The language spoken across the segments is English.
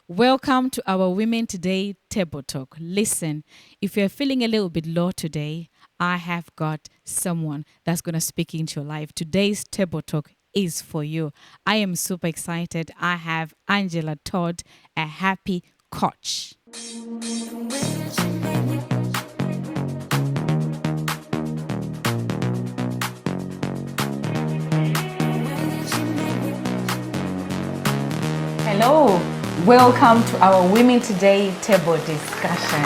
Welcome to our Women Today Table Talk. Listen, if you're feeling a little bit low today, I have got someone that's going to speak into your life. Today's Table Talk is for you. I am super excited. I have Angela Todd, a happy coach. Hello, welcome to our Women Today Table Discussion.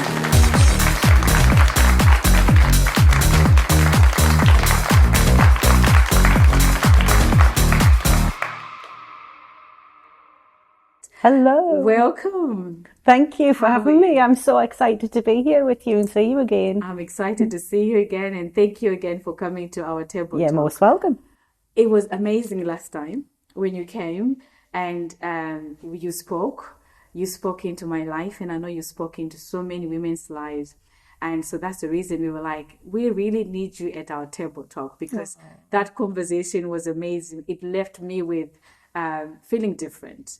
Hello. Welcome. Thank you for having me. I'm so excited to be here with you and see you again. I'm excited to see you again, and thank you again for coming to our table You're talk. most welcome. It was amazing last time when you came and you spoke. You spoke into my life, and I know you spoke into so many women's lives. And so that's the reason we were like, we really need you at our table talk, because that conversation was amazing. It left me with feeling different.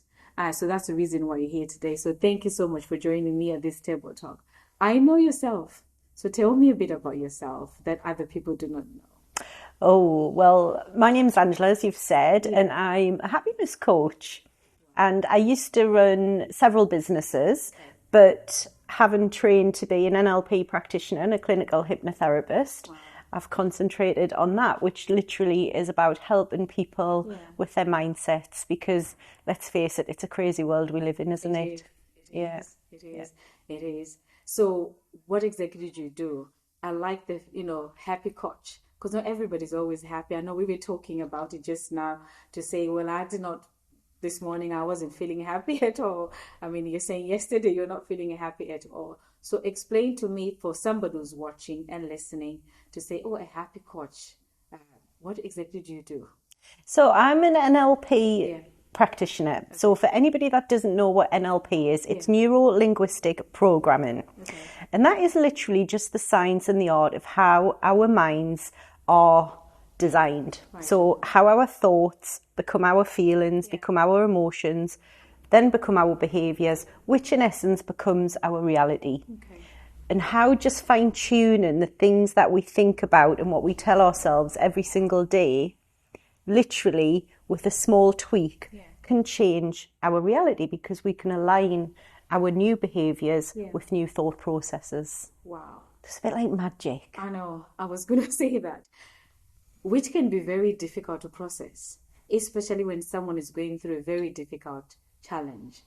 So that's the reason why you're here today. So thank you so much for joining me at this table talk. I know yourself. So tell me a bit about yourself that other people do not know. Oh, well, my name's Angela, as you've said, and I'm a happiness coach. And I used to run several businesses, but haven't trained to be an NLP practitioner and a clinical hypnotherapist. I've concentrated on that, which literally is about helping people with their mindsets, because let's face it, it's a crazy world we live in, isn't it? It is. So what exactly did you do? I like the, happy coach, because not everybody's always happy. I know we were talking about it just now to say, well, this morning I wasn't feeling happy at all. I mean, you're saying yesterday you're not feeling happy at all. So explain to me, for somebody who's watching and listening, to say, oh, a happy coach. What exactly do you do? So I'm an NLP practitioner. So for anybody that doesn't know what NLP is, it's neuro-linguistic programming. And that is literally just the science and the art of how our minds are designed. So how our thoughts become our feelings, become our emotions, then become our behaviours, which in essence becomes our reality. And how just fine-tuning the things that we think about and what we tell ourselves every single day, literally with a small tweak, can change our reality, because we can align our new behaviours with new thought processes. Wow. It's a bit like magic. I know. I was going to say that, which can be very difficult to process, especially when someone is going through a very difficult challenge.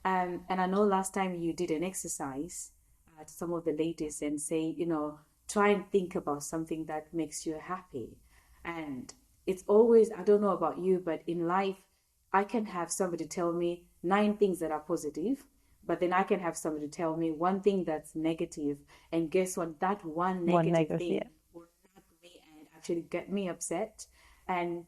And I know last time you did an exercise to some of the ladies and say, try and think about something that makes you happy. And it's always, I don't know about you, but in life, I can have somebody tell me 9 things that are positive, but then I can have somebody tell me one thing that's negative. And guess what? That one negative thing will knock me and actually get me upset. And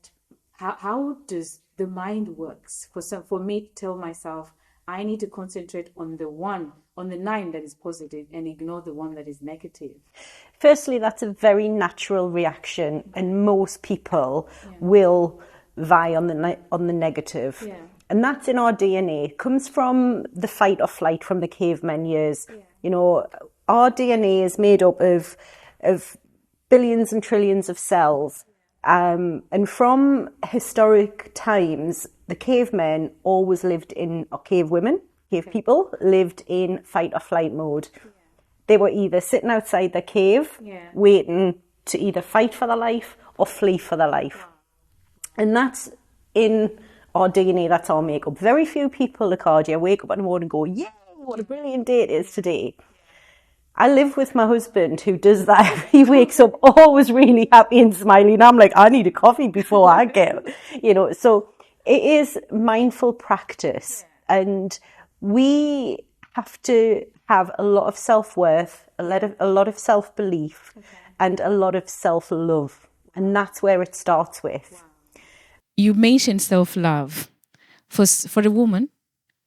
how does the mind works for me to tell myself I need to concentrate on the 9 that is positive and ignore the one that is negative? Firstly, that's a very natural reaction, and most people will vie on the negative. And that's in our DNA. It comes from the fight or flight from the cavemen years. Our DNA is made up of billions and trillions of cells. And from historic times, the cavemen always lived in, or cave people lived in fight or flight mode. They were either sitting outside their cave, waiting to either fight for their life or flee for their life. And that's in our DNA, that's our makeup. Very few people, Locardia, wake up in the morning and go, yay, what a brilliant day it is today. I live with my husband who does that. He wakes up always really happy and smiling. I'm like, I need a coffee before I get, So it is mindful practice. And we have to have a lot of self-worth, a lot of self-belief, and a lot of self-love. And that's where it starts with. You mentioned self-love. For the woman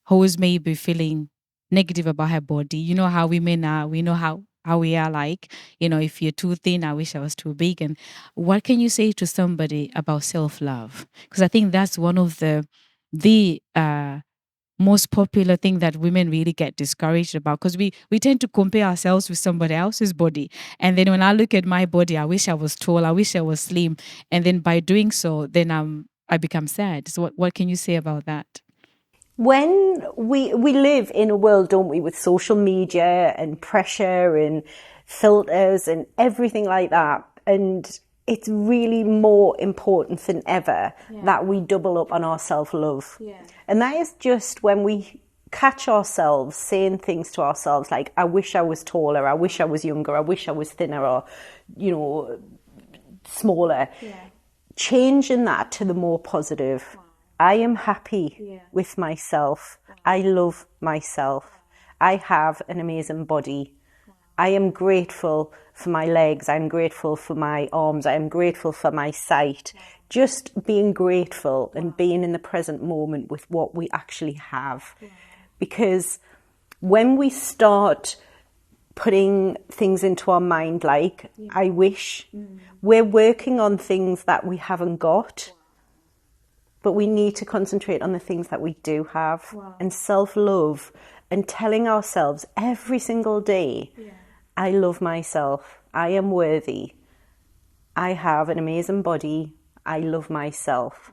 who is maybe feeling negative about her body, you know how women are, we know how we are like, if you're too thin, I wish I was too big. And what can you say to somebody about self-love? Because I think that's one of the most popular thing that women really get discouraged about, because we tend to compare ourselves with somebody else's body. And then when I look at my body, I wish I was tall, I wish I was slim. And then by doing so, then I become sad. So what can you say about that? When we live in a world, don't we, with social media and pressure and filters and everything like that. And it's really more important than ever that we double up on our self-love. Yeah. And that is just when we catch ourselves saying things to ourselves like, I wish I was taller, I wish I was younger, I wish I was thinner, or, you know, smaller. Yeah. Changing that to the more positive. I am happy with myself. I love myself. I have an amazing body. I am grateful for my legs. I'm grateful for my arms. I am grateful for my sight. Just being grateful and being in the present moment with what we actually have. Because when we start putting things into our mind like, I wish, we're working on things that we haven't got. But we need to concentrate on the things that we do have. And self-love and telling ourselves every single day, I love myself. I am worthy. I have an amazing body. I love myself.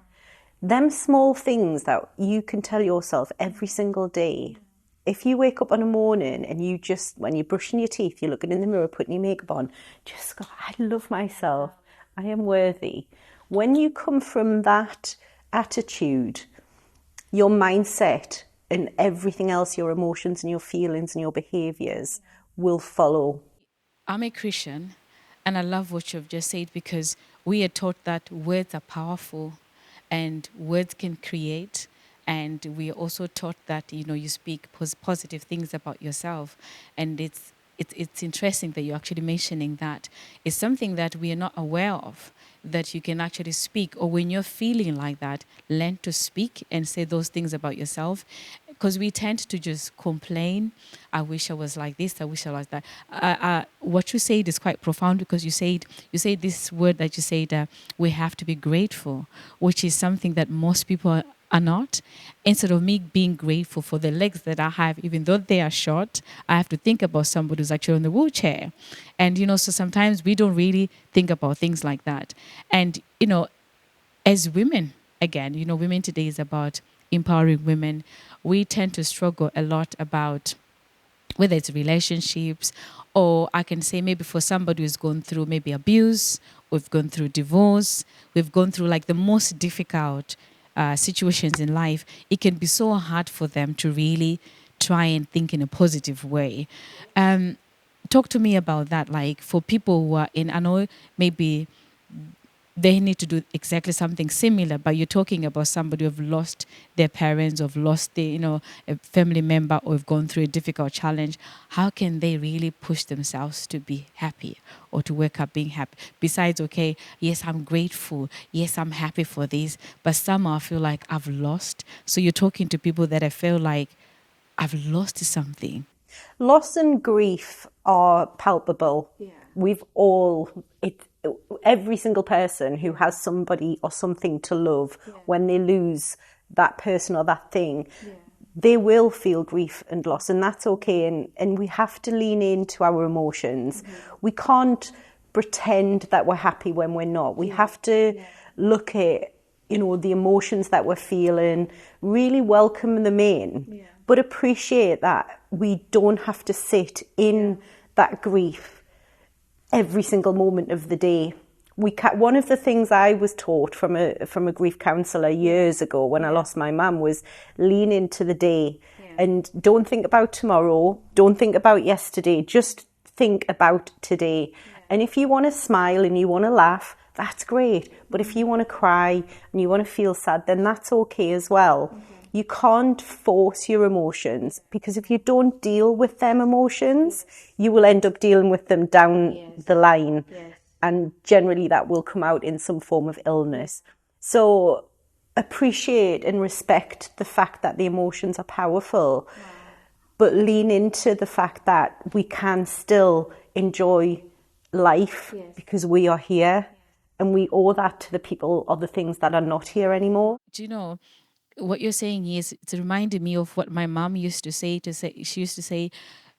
Them small things that you can tell yourself every single day. If you wake up in the morning and you just, when you're brushing your teeth, you're looking in the mirror, putting your makeup on, just go, I love myself. I am worthy. When you come from that attitude, your mindset and everything else, your emotions and your feelings and your behaviors will follow. I'm a Christian, and I love what you've just said, because we are taught that words are powerful and words can create. And we are also taught that, you know, you speak positive things about yourself. And it's interesting that you're actually mentioning that. It's something that we are not aware of, that you can actually speak, or when you're feeling like that, learn to speak and say those things about yourself. Because we tend to just complain. I wish I was like this. I wish I was that. What you said is quite profound, because you said this word that you said, we have to be grateful, which is something that most people are not. Instead of me being grateful for the legs that I have, even though they are short, I have to think about somebody who's actually in the wheelchair. And, you know, so sometimes we don't really think about things like that. And, you know, as women, again, you know, women today is about empowering women. We tend to struggle a lot about whether it's relationships, or I can say maybe for somebody who's gone through maybe abuse, we've gone through divorce, we've gone through like the most difficult situations in life. It can be so hard for them to really try and think in a positive way. Talk to me about that. Like for people who are in, I know maybe they need to do exactly something similar, but you're talking about somebody who've lost their parents, or have lost their, you know, a family member, or have gone through a difficult challenge. How can they really push themselves to be happy, or to wake up being happy? Besides, okay, yes, I'm grateful. Yes, I'm happy for this. But somehow I feel like I've lost. So you're talking to people that I feel like I've lost something. Loss and grief are palpable. We've all, every single person who has somebody or something to love, when they lose that person or that thing, they will feel grief and loss, and that's okay. And we have to lean into our emotions. We can't pretend that we're happy when we're not. We have to look at, you know, the emotions that we're feeling, really welcome them in, but appreciate that we don't have to sit in that grief every single moment of the day. One of the things I was taught from a grief counsellor years ago when I lost my mum was lean into the day and don't think about tomorrow, don't think about yesterday, just think about today. And if you want to smile and you want to laugh, that's great. But if you want to cry and you want to feel sad, then that's okay as well. You can't force your emotions, because if you don't deal with them emotions, you will end up dealing with them down the line. And generally that will come out in some form of illness. So appreciate and respect the fact that the emotions are powerful, but lean into the fact that we can still enjoy life because we are here, and we owe that to the people or the things that are not here anymore. Do you know, what you're saying is, it's reminding me of what my mom used to say. She used to say,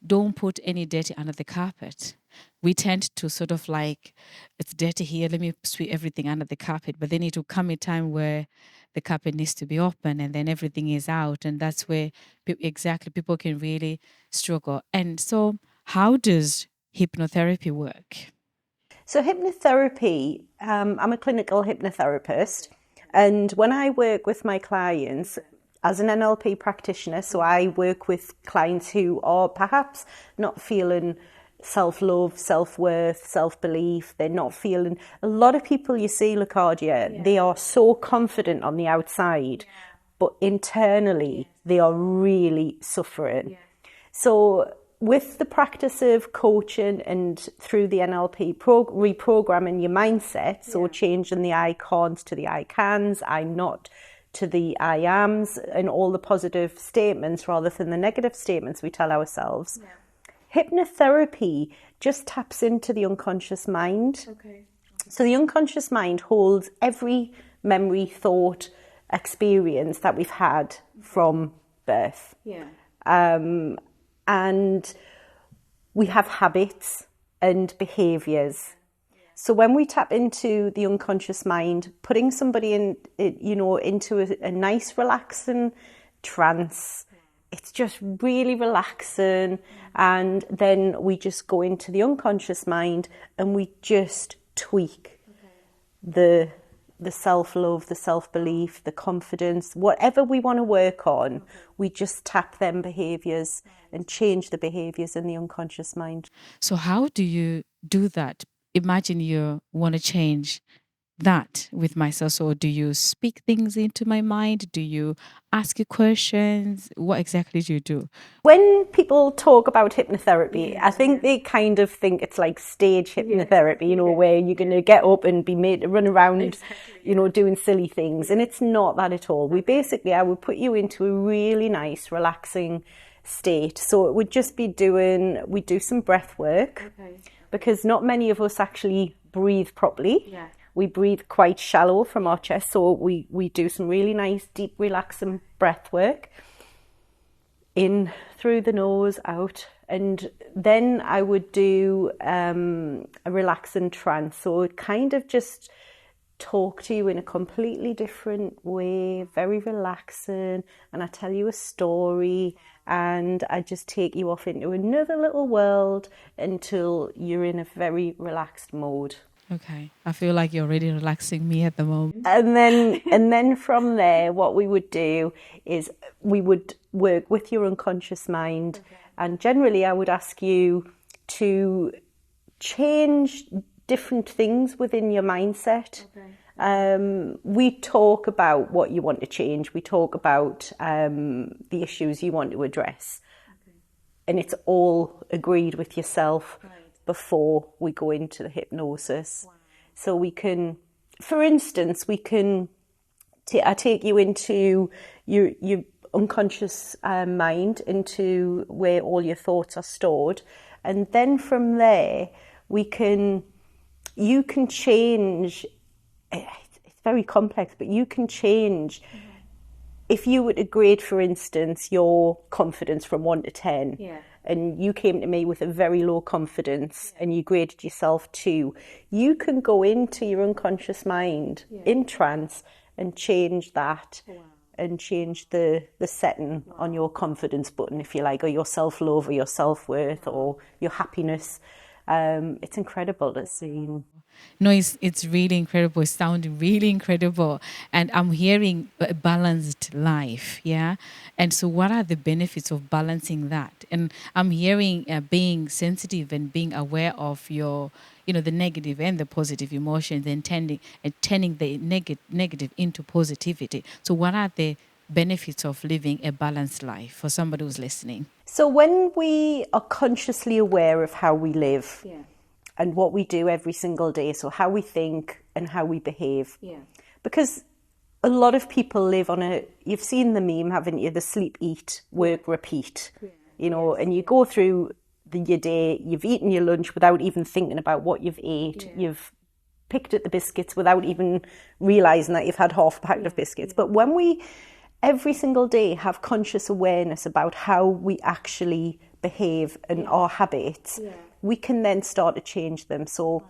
don't put any dirty under the carpet. We tend to sort of like, it's dirty here, let me sweep everything under the carpet. But then it will come a time where the carpet needs to be open and then everything is out. And that's where people can really struggle. And so how does hypnotherapy work? So hypnotherapy, I'm a clinical hypnotherapist. And when I work with my clients as an NLP practitioner, so I work with clients who are perhaps not feeling self-love, self-worth, self-belief. They're not feeling... A lot of people you see, Locardia, they are so confident on the outside, but internally they are really suffering. So with the practice of coaching and through the NLP, reprogramming your mindset, so changing the I can't to the I cans, I'm not to the I ams, and all the positive statements rather than the negative statements we tell ourselves. Hypnotherapy just taps into the unconscious mind. So the unconscious mind holds every memory, thought, experience that we've had from birth. And we have habits and behaviours. So when we tap into the unconscious mind, putting somebody into a nice, relaxing trance, it's just really relaxing. And then we just go into the unconscious mind and we just tweak the self-love, the self-belief, the confidence, whatever we want to work on, we just tap them behaviours and change the behaviours in the unconscious mind. So how do you do that? Imagine you want to change that with myself. So do you speak things into my mind? Do you ask you questions? What exactly do you do? When people talk about hypnotherapy, I think they kind of think it's like stage hypnotherapy, where you're going to get up and be made to run around, doing silly things. And it's not that at all. I would put you into a really nice, relaxing state. So it would just be we do some breath work, because not many of us actually breathe properly. We breathe quite shallow from our chest, so we do some really nice, deep, relaxing breath work. In through the nose, out. And then I would do a relaxing trance. So it kind of just talk to you in a completely different way, very relaxing. And I tell you a story and I just take you off into another little world until you're in a very relaxed mode. Okay. I feel like you're already relaxing me at the moment. And then from there, what we would do is we would work with your unconscious mind. And generally, I would ask you to change different things within your mindset. We talk about what you want to change. We talk about the issues you want to address. And it's all agreed with yourself before we go into the hypnosis. So we can, for instance, I take you into your unconscious mind, into where all your thoughts are stored. And then from there, you can change, it's very complex, but you can change. If you were to grade, for instance, your confidence from 1 to 10, and you came to me with a very low confidence and you graded yourself 2, you can go into your unconscious mind in trance and change that and change the setting on your confidence button, if you like, or your self-love or your self-worth or your happiness. It's incredible to see. No, it's really incredible. It's sounding really incredible. And I'm hearing a balanced life, yeah? And so what are the benefits of balancing that? And I'm hearing being sensitive and being aware of your, the negative and the positive emotions and turning the negative into positivity. So what are the benefits of living a balanced life for somebody who's listening? So when we are consciously aware of how we live, and what we do every single day, so how we think and how we behave. Because a lot of people live on you've seen the meme, haven't you? The sleep, eat, work, repeat. And you go through your day, you've eaten your lunch without even thinking about what you've ate. You've picked at the biscuits without even realising that you've had half a packet of biscuits. But when we every single day have conscious awareness about how we actually behave and our habits, we can then start to change them. So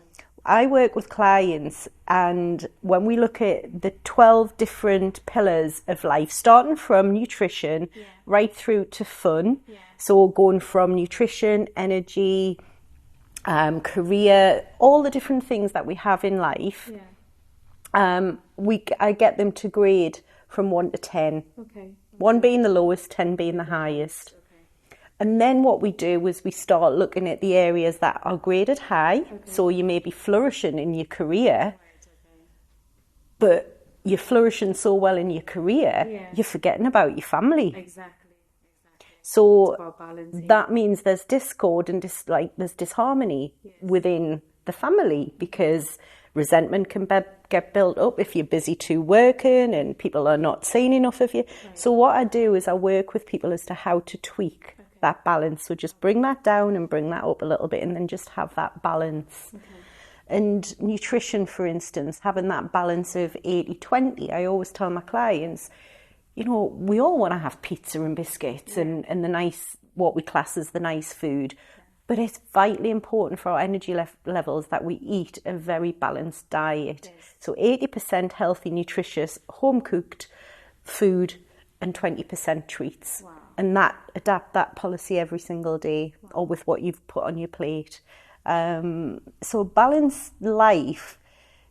I work with clients, and when we look at the 12 different pillars of life, starting from nutrition right through to fun, so going from nutrition, energy, career, all the different things that we have in life, I get them to grade from 1 to 10. 1 being the lowest, 10 being the highest. And then what we do is we start looking at the areas that are graded high. So you may be flourishing in your career, but you're flourishing so well in your career, you're forgetting about your family. Exactly. So that means there's discord and there's disharmony within the family, because resentment can get built up if you're busy too working and people are not seeing enough of you. So what I do is I work with people as to how to tweak that balance. So just bring that down and bring that up a little bit, and then just have that balance. And nutrition, for instance, having that balance of 80-20. I always tell my clients, you know, we all want to have pizza and biscuits and the nice, what we class as the nice food. But it's vitally important for our energy levels that we eat a very balanced diet. So 80% healthy, nutritious, home-cooked food and 20% treats. And adapt that policy every single day, or with what you've put on your plate. So balanced life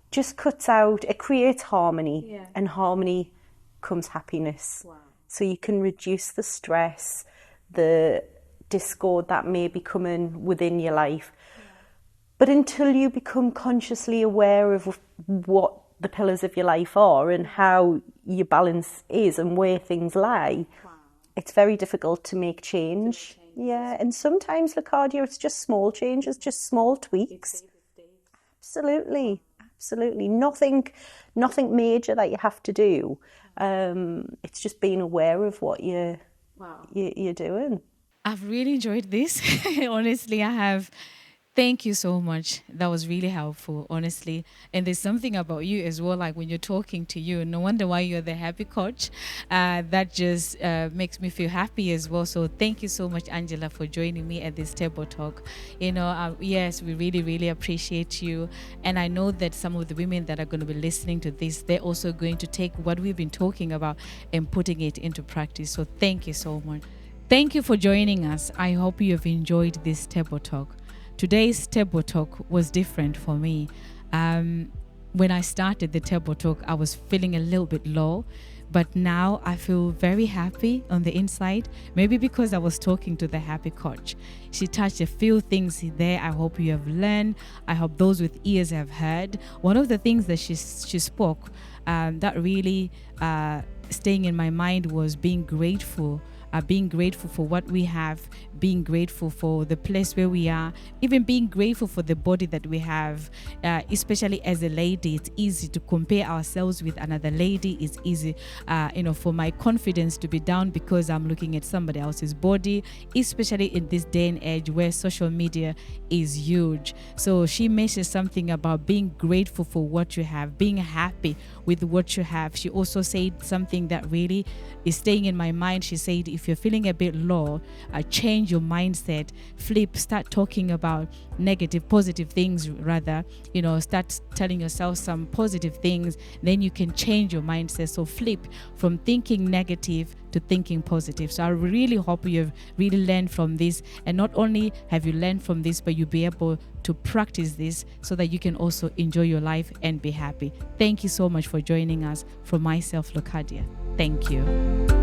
just cuts out, it creates harmony, and harmony comes happiness. So you can reduce the stress, the discord that may be coming within your life. But until you become consciously aware of what the pillars of your life are and how your balance is and where things lie, it's very difficult to make change. Yeah, and sometimes, Locardia, it's just small changes, just small tweaks. Absolutely. Nothing major that you have to do. It's just being aware of what you're doing. I've really enjoyed this. Honestly, I have. Thank you so much. That was really helpful, honestly. And there's something about you as well, like when you're talking to you, no wonder why you're the happy coach. That just makes me feel happy as well. So thank you so much, Angela, for joining me at this table talk. You know, yes, we really, really appreciate you. And I know that some of the women that are going to be listening to this, they're also going to take what we've been talking about and putting it into practice. So thank you so much. Thank you for joining us. I hope you have enjoyed this table talk. Today's table talk was different for me. When I started the table talk, I was feeling a little bit low, but now I feel very happy on the inside. Maybe because I was talking to the happy coach. She touched a few things there. I hope you have learned. I hope those with ears have heard. One of the things that she spoke that really staying in my mind was being grateful. Being grateful for what we have, being grateful for the place where we are, even being grateful for the body that we have. Especially as a lady, it's easy to compare ourselves with another lady. It's easy, for my confidence to be down because I'm looking at somebody else's body, especially in this day and age where social media is huge. So she mentioned something about being grateful for what you have, being happy with what you have. She also said something that really is staying in my mind. She said, if you're feeling a bit low, change your mindset, start talking about positive things rather, start telling yourself some positive things, then you can change your mindset. So flip from thinking negative to thinking positive. So I really hope you have really learned from this, and not only have you learned from this, but you'll be able to practice this so that you can also enjoy your life and be happy. Thank you so much for joining us. From myself, Locardia. Thank you.